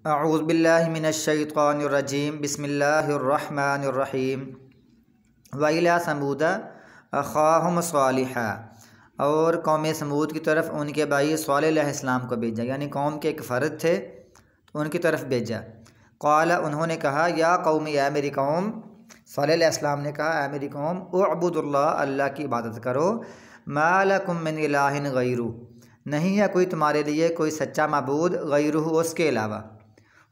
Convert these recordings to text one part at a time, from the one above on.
अऊज़ु बिल्लाहि मिनश्शैतानिर्रजीम बिस्मिल्लाहिर्रहमानिर्रहीम व इला समूदा अख़ाहुम सालिहा। और कौम समूद की तरफ उनके भाई सालेह अलैहिस्सलाम को भेजा, यानी कौम के एक फ़र्द थे तो उनकी तरफ भेजा। क़ाला, उन्होंने कहा, या कौमी, या मेरी कौम। सालेह अलैहिस्सलाम ने कहा, ए मेरी कौम, उअबुदुल्लाह, अल्लाह की इबादत करो। मा लकुम मिन इलाहिन गैरु, नहीं है कोई तुम्हारे लिए कोई सच्चा मबूद गैरुहु, उसके अलावा।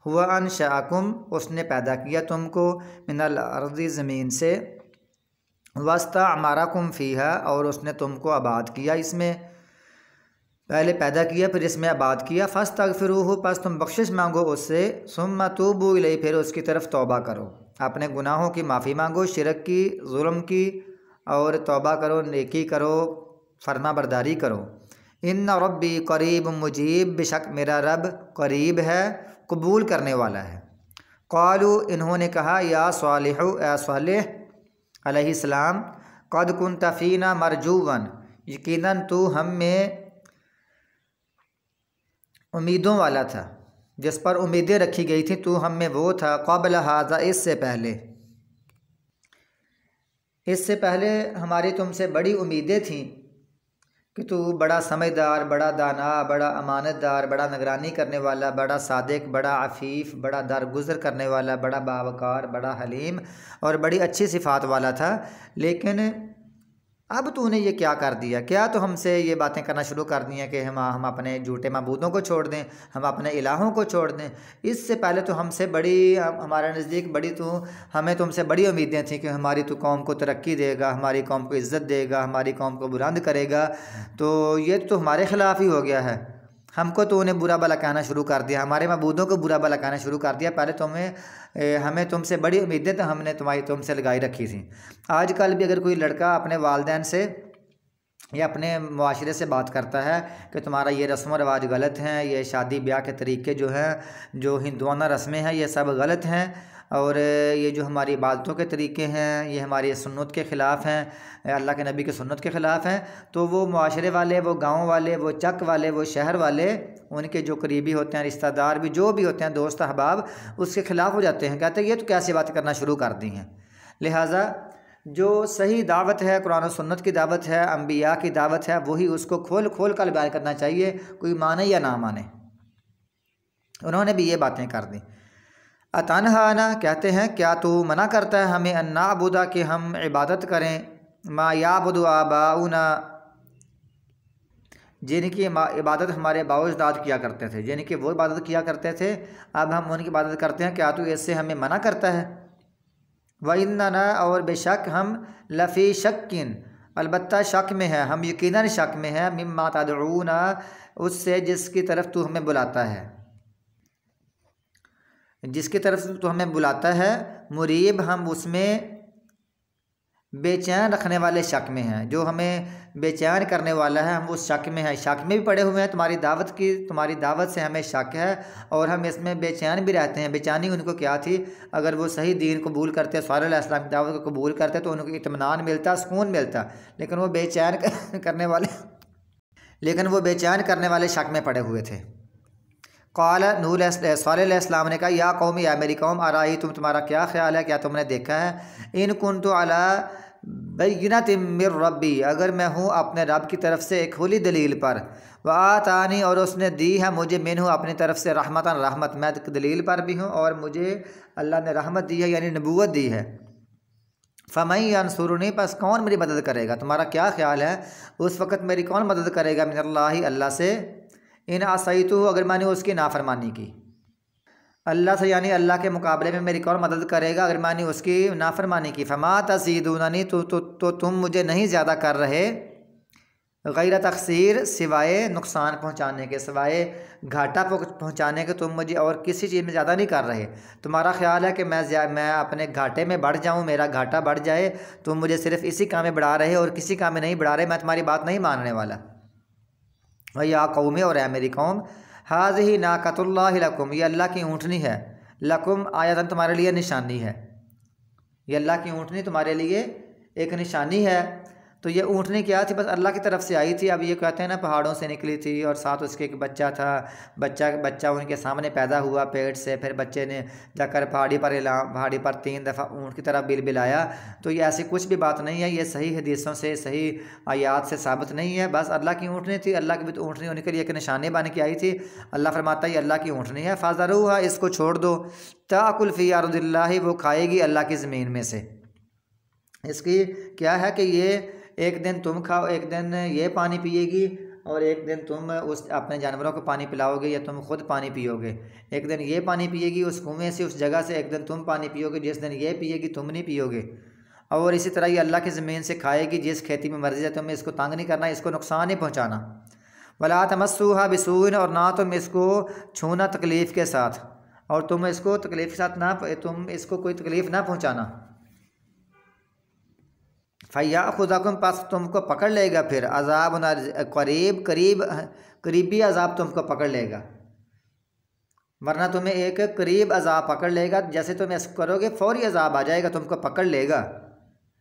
हुआ अनशअकुम, उसने पैदा किया तुमको, मिनल अर्ज़ि, ज़मीन से। वस्तअमरकुम फ़ीहा, और उसने तुमको आबाद किया इसमें, पहले पैदा किया फिर इसमें आबाद किया। फ़स्तग़फ़िरूहु, बस तुम बख्शिश मांगो उससे। सुम्मा तूबू इलैहि, फिर उसकी तरफ तौबा करो, अपने गुनाहों की माफ़ी मांगो, शिरक की, जुल्म की, और तौबा करो, नेकी करो, फरमा बरदारी करो। इन्ना रब्बी करीब मुजीब, बेशक मेरा रब करीब है, कबूल करने वाला है। क़ालू, इन्होंने कहा, या सालिहु, ए सालेह अलैहिस्सलाम, क़द कुन्त फ़ीना मरजूवन, यकीनन तू हम में उम्मीदों वाला था, जिस पर उम्मीदें रखी गई थी, तू हम में वो था। क़ब्ल हाज़ा, इससे पहले हमारी तुमसे बड़ी उम्मीदें थीं कि तू बड़ा समझदार, बड़ा दाना, बड़ा अमानतदार, बड़ा निगरानी करने वाला, बड़ा सादिक, बड़ा अफ़ीफ़, बड़ा दरगुज़र करने वाला, बड़ा बावकार, बड़ा हलीम और बड़ी अच्छी सिफ़ात वाला था। लेकिन अब तूने ये क्या कर दिया? क्या तो हमसे ये बातें करना शुरू कर दी हैं कि हम अपने झूठे मबूदों को छोड़ दें, हम अपने इलाहों को छोड़ दें। इससे पहले तो हमसे बड़ी, हमारे नज़दीक बड़ी, हमें तुमसे बड़ी उम्मीदें थी कि हमारी तू कौम को तरक्की देगा, हमारी कौम को इज़्ज़त देगा, हमारी कौम को बुलंद करेगा। तो ये तो हमारे ख़िलाफ़ ही हो गया है। हमको तो उन्हें बुरा भला कहना शुरू कर दिया, हमारे मबूदों को बुरा भला कहना शुरू कर दिया। पहले हमें तुमसे बड़ी उम्मीदें तो हमने तुमसे लगाई रखी थी। आजकल भी अगर कोई लड़का अपने वालिदैन से या अपने मुआशरे से बात करता है कि तुम्हारा ये रस्म व रिवाज गलत हैं, ये शादी ब्याह के तरीके जो हैं, जो हिंदुआना रस्में हैं, ये सब गलत हैं, और ये जो हमारी इबादतों के तरीके हैं, ये हमारी सुन्नत के ख़िलाफ़ हैं, अल्लाह के नबी के सुन्नत के ख़िलाफ़ हैं। तो वो मुआशरे वाले, वो गांव वाले, वो चक वाले, वो शहर वाले, उनके जो करीबी होते हैं, रिश्तेदार भी, जो भी होते हैं, दोस्त अहबाब, उसके ख़िलाफ़ हो जाते हैं। कहते हैं ये तो कैसी बातें करना शुरू कर दी हैं। लिहाजा जो सही दावत है, कुरान और सुन्नत की दावत है, अम्बिया की दावत है, वही उसको खोल खोल कर बयान करना चाहिए, कोई माने या ना माने। उन्होंने भी ये बातें कर दी। अतनहाना, कहते हैं क्या तू मना करता है हमें, अन्नाबुदा, कि हम इबादत करें, मा याबुदु आबाउना, जिनकी इबादत हमारे बाउजदाद किया करते थे, जिनकी वो इबादत किया करते थे, अब हम उनकी इबादत करते हैं। क्या तू इससे हमें मना करता है? व इन्नना, और बेशक हम, लफ़ी शक्किन, अलबत्ता शक में है, हम यकीनन शक में है, मिम्मा तदऊना, उससे जिसकी तरफ तू हमें बुलाता है, जिसकी तरफ तो हमें बुलाता है। मुरीब, हम उसमें बेचैन रखने वाले शक में हैं, जो हमें बेचैन करने वाला है, हम उस शक में हैं, शक में भी पड़े हुए हैं। तुम्हारी दावत से हमें शक है और हम इसमें बेचैन भी रहते हैं। बेचैनी उनको क्या थी? अगर वो सही दीन कबूल करते, सालेह अलैहिस्सलाम की दावत को कबूल करते, तो उनको इत्मीनान मिलता, सुकून मिलता। लेकिन वो बेचैन करने वाले शक में पड़े हुए थे। क़ाल, सालेह अलैहिस्सलाम ने कहा, या कौमी, या मेरी कौम, अराई, तुम्हारा क्या ख्याल है, क्या तुमने देखा है, इन कुन्तु अला बय्यिनतिन मिर रब्बी, अगर मैं हूँ अपने रब की तरफ से एक खुली दलील पर, व आतानी, और उसने दी है मुझे, मिन्हु, अपनी तरफ से, रहमतन, रहमत, मैं दलील पर भी हूँ और मुझे अल्लाह ने रहमत दी है, यानी नबूवत दी है। फ़मन यंसुरनी, बस कौन मेरी मदद करेगा? तुम्हारा क्या ख्याल है, उस वक़्त मेरी कौन मदद करेगा? मिनल्लाहि, अल्लाह से। इन असैतु, अगर मैंने उसकी नाफरमानी की, अल्लाह से यानी अल्लाह के मुकाबले में मेरी कौन मदद करेगा अगर मैंने उसकी नाफरमानी की? फ़मा तज़ीदूननी, तो तुम मुझे नहीं ज़्यादा कर रहे, गैर तक़सीर, सिवाए नुकसान पहुँचाने के, सिवाए घाटा पहुँचाने के, तुम मुझे और किसी चीज़ में ज़्यादा नहीं कर रहे। तुम्हारा ख्याल है कि मैं अपने घाटे में बढ़ जाऊँ, मेरा घाटा बढ़ जाए, तुम मुझे सिर्फ़ इसी काम में बढ़ा रहे और किसी काम में नहीं बढ़ा रहे। मैं तुम्हारी बात नहीं मानने वाला। या कौमी, और है मेरी कौम, हाज़िही नाक़तुल्लाहि लकुम, ये अल्लाह की ऊँटनी है, लकुम, आयतन, तुम्हारे लिए निशानी है, ये अल्लाह की ऊँटनी तुम्हारे लिए एक निशानी है। तो ये ऊँटनी क्या थी, बस अल्लाह की तरफ से आई थी। अब ये कहते हैं ना पहाड़ों से निकली थी और साथ उसके एक बच्चा था, बच्चा उनके सामने पैदा हुआ पेट से। फिर बच्चे ने जाकर पहाड़ी पर 3 दफ़ा ऊँट की तरफ बिलबिलाया। तो ये ऐसी कुछ भी बात नहीं है, ये सही हदीसों से सही आयात से साबित नहीं है। बस अल्लाह की ऊँटनी थी, अल्लाह की भी तो ऊँटनी उनके लिए एक निशानी बन के आई थी। अल्लाह फरमाता है ये अल्लाह की ऊँटनी है, फ़ज़रूहा, इसको छोड़ दो, ताकुल फ़ी अर्दिल्लाहि, वो खाएगी अल्लाह की ज़मीन में से। इसकी क्या है कि ये एक दिन तुम खाओ, एक दिन ये पानी पिएगी, और एक दिन तुम उस अपने जानवरों को पानी पिलाओगे या तुम खुद पानी पियोगे। एक दिन ये पानी पिएगी उस कुएँ से, उस जगह से, एक दिन तुम पानी पियोगे, जिस दिन ये पिएगी तुम नहीं पियोगे। और इसी तरह ये अल्लाह की ज़मीन से खाएगी, जिस खेती में मर्जी है। तुम्हें इसको तंग नहीं करना, इसको नुकसान नहीं पहुँचाना। वला तमस्सूहा बिसूइन, और ना तुम इसको छूना तकलीफ़ के साथ, और तुम इसको तकलीफ़ के साथ ना, तुम इसको कोई तकलीफ़ ना पहुँचाना। फ़ैया खुदाकुम, पास तुमको पकड़ लेगा फिर अज़ाब करीबी अज़ाब तुमको पकड़ लेगा, वरना तुम्हें एक करीब अज़ाब पकड़ लेगा। जैसे तुम ऐसा करोगे फ़ौरी अज़ाब आ जाएगा, तुमको पकड़ लेगा।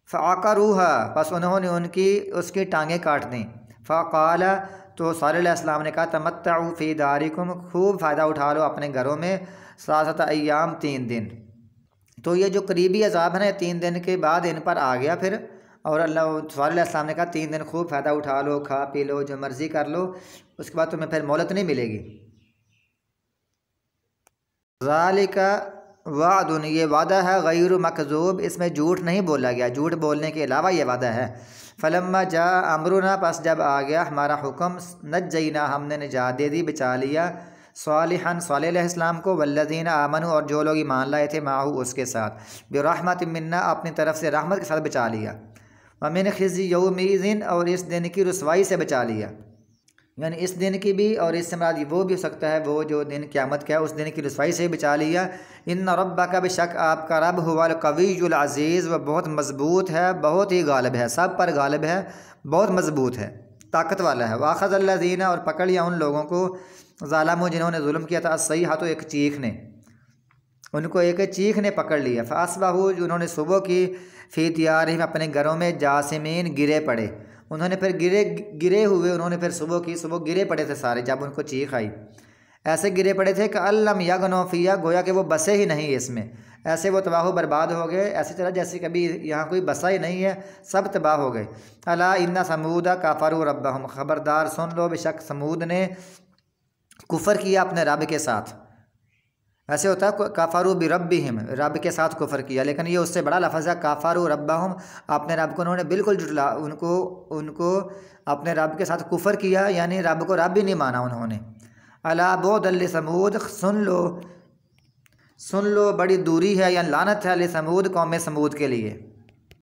फ़ाक़रूहा, बस उन्होंने उसकी टांगें काट दी। फ़क़ाला, तो सालेह अलैहिस्सलाम ने कहा तमत्तउ फ़ी दारिकुम, खूब फ़ायदा उठा लो अपने घरों में, 7 अय्याम, 3 दिन। तो ये जो करीबी अज़ाब है ना, 3 दिन के बाद इन पर आ गया फिर। और अल्लाह सालेह अलैहिस्सलाम ने कहा 3 दिन खूब फ़ायदा उठा लो, खा पी लो, जो मर्ज़ी कर लो, उसके बाद तुम्हें फिर मोहलत नहीं मिलेगी। ज़ालिका वादुन, ये वादा है, गैर मकज़ूब, इसमें झूठ नहीं बोला गया, झूठ बोलने के अलावा ये वादा है। फ़लम्मा जा अमरुना, पास जब आ गया हमारा हुक्म, नज्जैना, हमने निजात दे दी, बचा लिया, सालिहन, सालेह अलैहिस्सलाम को, वल्लज़ीना आमनु, और जो लोग ईमान लाए थे, माहू, उसके साथ, बिरहमतिन मिन्ना, अपनी तरफ से रहमत के साथ बचा लिया, वमिन खिज़्यि यौमिज़िन, और इस दिन की रुसवाई से बचा लिया। यानी इस दिन की भी, और इससे मराद वो भी हो सकता है वो जो दिन क़यामत का है, उस दिन की रुसवाई से बचा लिया। इन्न रब्बका, बेशक आपका रब, हुवल क़वियुल अज़ीज़, वह बहुत मज़बूत है, बहुत ही गालिब है, सब पर गालिब है, बहुत मज़बूत है, ताकत वाला है। वाख़ज़ल्लज़ीना, और पकड़ लिया उन लोगों को, ज़ालमू, जिन्होंने जुल्म किया था, अस्सय्हतु, एक चीख ने, उनको एक चीख ने पकड़ लिया। फ़अस्बहू, उन्होंने सुबह की, फ़ी दियारिहिम, अपने घरों में, जासिमीन, गिरे पड़े। उन्होंने फिर गिरे हुए, उन्होंने फिर सुबह गिरे पड़े थे सारे, जब उनको चीख आई, ऐसे गिरे पड़े थे कि अल्लम यगनौ फ़िया, गोया कि वो बसे ही नहीं इसमें, ऐसे वो तबाह बर्बाद हो गए, ऐसी तरह जैसे कभी यहाँ कोई बसा ही नहीं है, सब तबाह हो गए। अला इन्ना समूदा काफ़रू रब्बहुम, ख़बरदार सुन लो, बेशक समूद ने कुफ़र किया अपने रब के साथ। ऐसे होता है काफ़रू बिरब्बिहिम, रब के साथ कुफ़र किया, लेकिन ये उससे बड़ा लफ्ज़ है, काफ़रू रब्बहुम, अपने रब को उन्होंने बिल्कुल जुटला, उनको अपने रब के साथ कुफ़र किया, यानी रब को रब भी नहीं माना उन्होंने। अला बुअदल लिसमूद, सुन लो बड़ी दूरी है या लानत है, लिसमूद, कौम समूद के लिए।